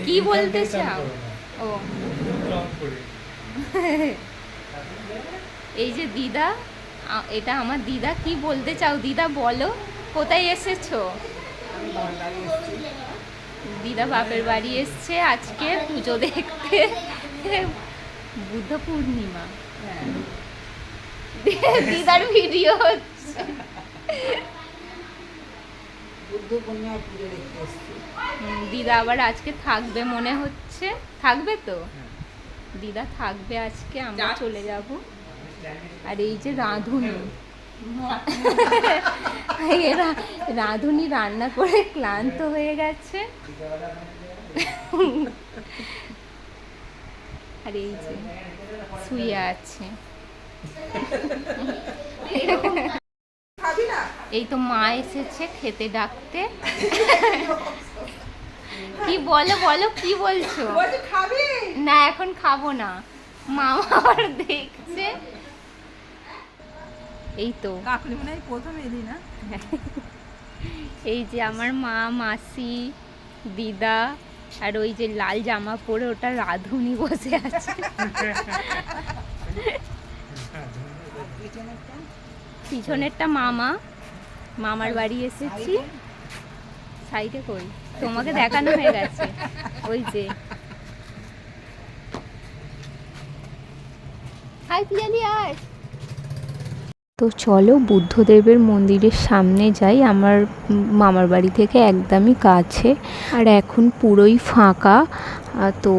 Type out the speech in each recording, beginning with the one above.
কি বলতে চাও? ও এই যে দিদা, এটা আমার দিদা। কি বলতে চাও দিদা, বলো। কোথায় এসেছো? দিদা বাপের বাড়ি এসছে আজকে পুজো দেখতে। বুদ্ধ পূর্ণিমা। দিদার ভিডিও হচ্ছে। দিদা আবার আজকে থাকবে মনে হচ্ছে। থাকবে তো? দিদা থাকবে আজকে, আমরা চলে যাব। আর এই যে রাঁধুনি, রাঁধুনি রান্না করে ক্লান্ত হয়ে গেছে। আর এই যে শুয়ে আছে। এই তো মা এসেছে খেতে ডাকতে। কি বলো বলো, কি বলছো? না এখন খাবো না, মা আবার দেখছে। এই তো কাকলি মনে হয় প্রথম এলি না? এই যে আমার মা, মাসি, দিদা, আর ওই যে লাল জামা পরে ওটা রাঁধুনি বসে আছে। পিছনেরটা মামা, মামার বাড়ি এসেছি। সাইডে কই? তোমাকে দেখানো হয়ে গেছে। ওই যে হাই পিয়ালি আর। তো চলো বুদ্ধদেবের মন্দিরের সামনে যাই। আমার মামার বাড়ি থেকে একদমই কাছে, আর এখন পুরোই ফাঁকা। তো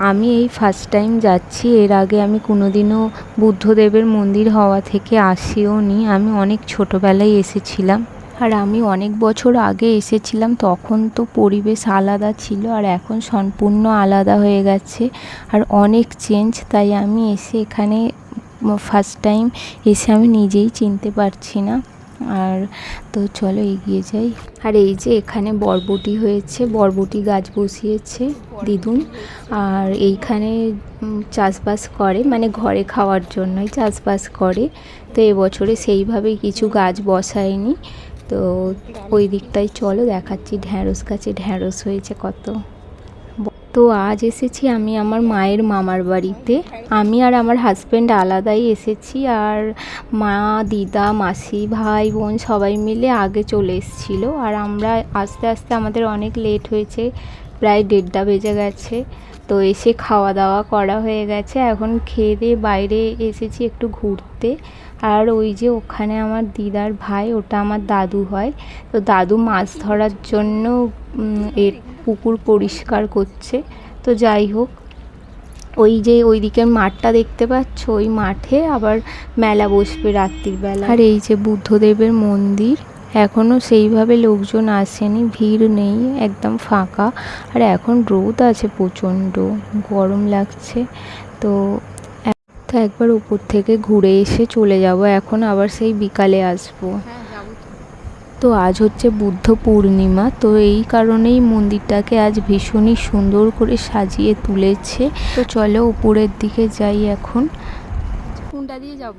আমি এই ফার্স্ট টাইম যাচ্ছি। এর আগে আমি কোনোদিনও বুদ্ধদেবের মন্দির হওয়া থেকে আসিও নি। আমি অনেক ছোটোবেলায় এসেছিলাম, আর আমি অনেক বছর আগে এসেছিলাম, তখন তো পরিবেশ আলাদা ছিল, আর এখন সম্পূর্ণ আলাদা হয়ে গেছে, আর অনেক চেঞ্জ। তাই আমি এসে এখানে ফার্স্ট টাইম এসে আমি নিজেই চিনতে পারছি না। আর তো চলো এগিয়ে যাই। আর এই যে এখানে বরবটি হয়েছে, বরবটি গাছ বসিয়েছে দিদুন। আর এইখানে চাষবাস করে, মানে ঘরে খাওয়ার জন্যই চাষবাস করে। তো এবছরে সেইভাবে কিছু গাছ বসায়নি। তো ওই দিকটাই চলো দেখাচ্ছি। ঢ্যাঁড়স গাছে ঢ্যাঁড়স হয়েছে কত। তো আজ এসেছি আমি আমার মায়ের মামার বাড়িতে। আমি আর আমার হাজব্যান্ড আলাদাই এসেছি, আর মা, দিদা, মাসি, ভাই, বোন সবাই মিলে আগে চলে এসেছিলো। আর আমরা আস্তে আস্তে আমাদের অনেক লেট হয়েছে, প্রায় 1:30 বেজে গেছে। তো এসে খাওয়া দাওয়া করা হয়ে গেছে, এখন খেয়ে দিয়ে বাইরে এসেছি একটু ঘুরতে। আর ওই যে ওখানে আমার দিদার ভাই, ওটা আমার দাদু হয়। তো দাদু মাছ ধরার জন্য এর পুকুর পরিষ্কার করছে। তো যাই হোক, ওই যে ওই দিকের মাঠটা দেখতে পাচ্ছ, ওই মাঠে আবার মেলা বসবে রাত্রির বেলা। আর এই যে বুদ্ধদেবের মন্দির, এখনও সেইভাবে লোকজন আসেনি, ভিড় নেই, একদম ফাঁকা। আর এখন রোদ আছে প্রচণ্ড, গরম লাগছে। তো একবার উপর থেকে ঘুরে এসে চলে যাব। এখন আবার সেই বিকালে আসবো। তো আজ হচ্ছে বুদ্ধ পূর্ণিমা, তো এই কারণেই মন্দিরটাকে আজ ভীষণই সুন্দর করে সাজিয়ে তুলেছে। তো চলো উপরের দিকে যাই এখন। কোনটা দিয়ে যাব?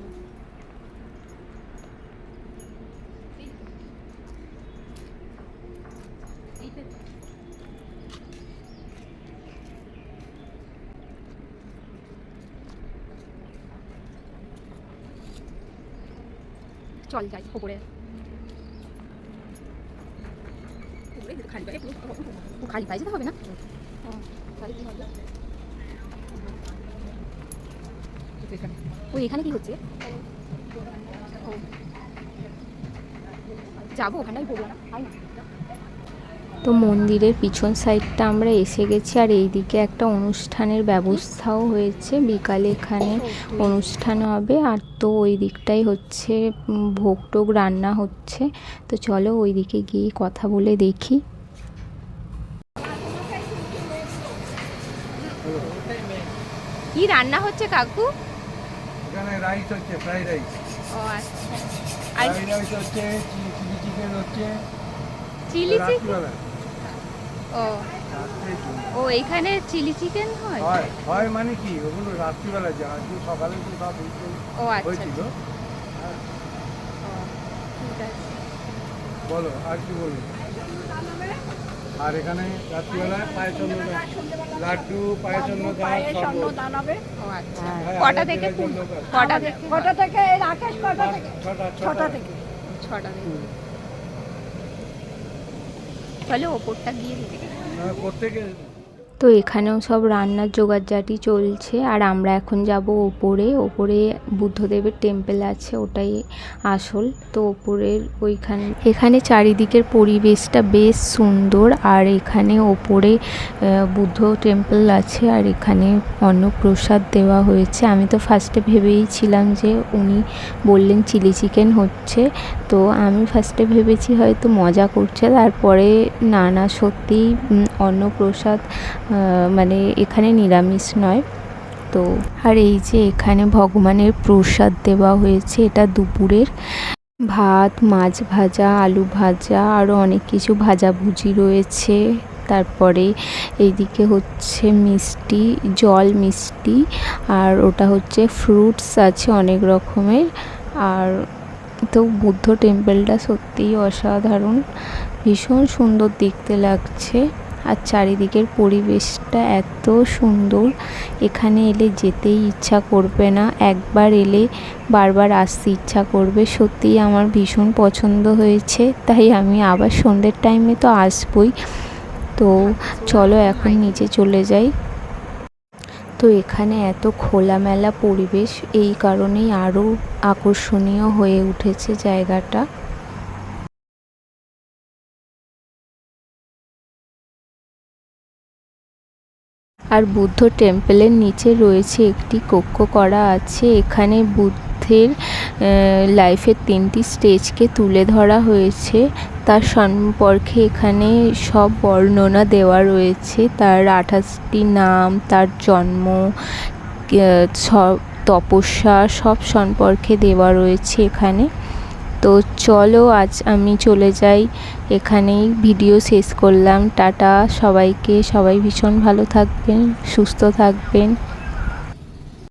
চল যাই উপরে। খালি পায়ে যেতে হবে না? ওই এখানে কি হচ্ছে? যাবো ওখানটাই বলবো না। তো মন্দিরের পিছন সাইডটা আমরা এসে গেছি, আর এইদিকে একটা অনুষ্ঠানের ব্যবস্থাও হয়েছে। বিকালে এখানে অনুষ্ঠান হবে, আর তো ওই দিকটাই হচ্ছে ভোগ টোগ রান্না হচ্ছে। তো চলো ওই দিকে গিয়ে কথা বলে দেখি। কি রান্না হচ্ছে কাকু? এখানে রাইস হচ্ছে, ফ্রাইড রাইস। ও আচ্ছা। আর ফ্রাইড রাইস হচ্ছে, চিলি চিকেন হচ্ছে। Chilli chicken? রাত্রিবেলা। ও ও এখানে চিলি চিকেন হয়? হয় হয় মানে কি, ওগুলো রাত্রিবেলা যায়, আজকে সকালে তো সব ও আচ্ছা হয়েছিল। হ্যাঁ। ঠিক আছে। বলো আর কি বলবো? আর এখানে রাত্রিবেলায় পায়েসন্ন লাড্ডু পায়েসন্ন দান হবে। ও আচ্ছা, হ্যাঁ, কটা আগে থেকে জন্য কাজ। কটা থেকে? কটা থেকে এই রাকেশ কটা থেকে? ছটা থেকে। 6টা থেকে। চলো ওপরটা গিয়ে দিতে। প্রত্যেকে তো এখানেও সব রান্নার জোগাড়জাটি চলছে আর আমরা এখন যাব ওপরে। ওপরে বুদ্ধদেবের টেম্পল আছে, ওটাই আসল। তো ওপরের এখানে চারিদিকের পরিবেশটা বেশ সুন্দর। আর এখানে ওপরে বুদ্ধ টেম্পল আছে আর এখানে অন্নপ্রসাদ দেওয়া হয়েছে। আমি তো ফার্স্টে ভেবেইছিলাম যে উনি বললেন চিলি চিকেন হচ্ছে, তো আমি ফার্স্টে ভেবেছি হয়তো মজা করছে, তারপরে না সত্যিই অন্নপ্রসাদ, মানে এখানে নিরামিষ নয়। তো আর এই যে এখানে ভগবানের প্রসাদ দেওয়া হয়েছে, এটা দুপুরের। ভাত, মাছ ভাজা, আলু ভাজা, আরও অনেক কিছু ভাজাভুজি রয়েছে। তারপরে এইদিকে হচ্ছে মিষ্টি, জল মিষ্টি, আর ওটা হচ্ছে ফ্রুটস আছে অনেক রকমের। আর তো বুদ্ধ টেম্পলটা সত্যিই অসাধারণ, ভীষণ সুন্দর দেখতে লাগছে। আর চারিদিকের পরিবেশটা এত সুন্দর, এখানে এলে যেতেই ইচ্ছা করবে না, একবার এলে বারবার আসতে ইচ্ছা করবে। সত্যিই আমার ভীষণ পছন্দ হয়েছে, তাই আমি আবার সন্ধ্যের টাইমে তো আসবই। তো চলো এখন নিচে চলে যাই। তো এখানে এত খোলামেলা পরিবেশ, এই কারণেই আরও আকর্ষণীয় হয়ে উঠেছে জায়গাটা। আর বুদ্ধ টেম্পলের নিচে রয়েছে একটি কক্ষ করা আছে। এখানে বুদ্ধের লাইফের 3টি স্টেজকে তুলে ধরা হয়েছে, তার সম্পর্কে এখানে সব বর্ণনা দেওয়া রয়েছে। তার 28টি নাম, তার জন্ম, সব তপস্যা, সব সম্পর্কে দেওয়া রয়েছে এখানে। তো চলো আজ আমি চলে যাই, এখানেই ভিডিও শেষ করলাম। টাটা সবাইকে, সবাই ভীষণ ভালো থাকবেন, সুস্থ থাকবেন।